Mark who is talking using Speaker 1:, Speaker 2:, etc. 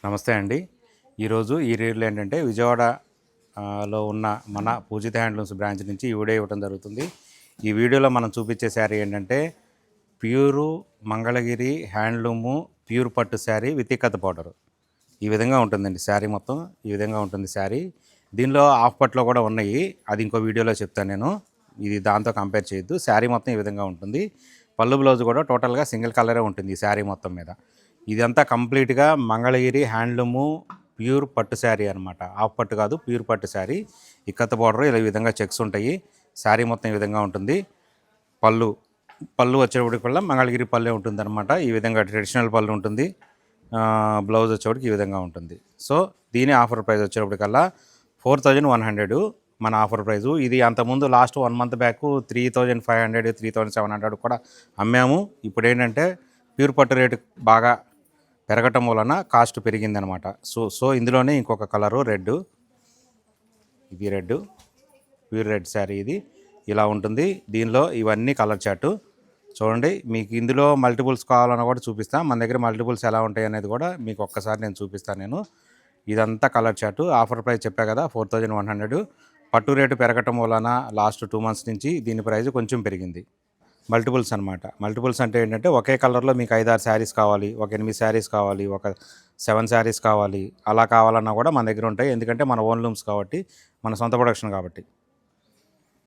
Speaker 1: నమస్తే అండి. ఈరోజు ఈ రీల్‌లో ఏంటంటే విజయవాడ లో ఉన్న మన పూజిత హ్యాండ్లూమ్స్ బ్రాంచ్ నుంచి ఈ వీడియో ఇవ్వడం జరుగుతుంది. ఈ వీడియోలో మనం చూపించే శారీ ఏంటంటే ప్యూరు మంగళగిరి హ్యాండ్లూము ప్యూర్ పట్టు శారీ విత్ ఇక్కత్ పౌడర్. ఈ విధంగా ఉంటుందండి శారీ మొత్తం. ఈ విధంగా ఉంటుంది శారీ. దీనిలో హాఫ్ పట్టులో కూడా ఉన్నాయి. అది ఇంకో వీడియోలో చెప్తాను నేను. ఇది దాంతో కంపేర్ చేయొద్దు. శారీ మొత్తం ఈ విధంగా ఉంటుంది. పళ్ళు బ్లౌజ్ కూడా టోటల్గా సింగిల్ కలరే ఉంటుంది ఈ శారీ మొత్తం మీద. ఇదంతా కంప్లీట్గా మంగళగిరి హ్యాండ్లూము ప్యూర్ పట్టు శారీ అనమాట. హాఫ్ పట్టు కాదు, ప్యూర్ పట్టు శారీ. ఇక్కత్ బార్డర్ ఇలా ఈ విధంగా చెక్స్ ఉంటాయి. శారీ మొత్తం ఈ విధంగా ఉంటుంది. పళ్ళు వచ్చేప్పటికల్లా మంగళగిరి పళ్ళే ఉంటుంది అనమాట. ఈ విధంగా ట్రెడిషనల్ పళ్ళు ఉంటుంది. బ్లౌజ్ వచ్చేప్పటికి ఈ విధంగా ఉంటుంది. సో దీని ఆఫర్ ప్రైస్ వచ్చేప్పటికల్లా 4100 మన ఆఫర్ ప్రైజు. ఇది అంతకుముందు లాస్ట్ 1 మంత్ బ్యాక్ 3500 3700 కూడా అమ్మాము. ఇప్పుడు ఏంటంటే ప్యూర్ పట్టు రేటు బాగా పెరగటం వలన కాస్ట్ పెరిగిందనమాట. సో ఇందులోనే ఇంకొక కలరు రెడ్. ఇది రెడ్, ప్యూర్ రెడ్ శారీ. ఇది ఇలా ఉంటుంది. దీనిలో ఇవన్నీ కలర్ చార్టు చూడండి. మీకు ఇందులో మల్టిపుల్స్ కావాలన్నా కూడా చూపిస్తాను. మన దగ్గర మల్టిపుల్స్ ఎలా ఉంటాయి అనేది కూడా మీకు ఒక్కసారి నేను చూపిస్తాను. ఇదంతా కలర్ చార్టు. ఆఫర్ ప్రైస్ చెప్పా కదా 4100. పట్టు రేటు పెరగటం వలన లాస్ట్ 2 మంత్స్ నుంచి దీని ప్రైస్ కొంచెం పెరిగింది. మల్టిపుల్స్ అనమాట. మల్టిపుల్స్ అంటే ఏంటంటే ఒకే కలర్లో మీకు 5-6 శారీస్ కావాలి, ఒక 8 శారీస్ కావాలి, ఒక 7 శారీస్ కావాలి, అలా కావాలన్నా కూడా మన దగ్గర ఉంటాయి. ఎందుకంటే మన ఓన్ లూమ్స్ కాబట్టి, మన సొంత ప్రొడక్షన్ కాబట్టి.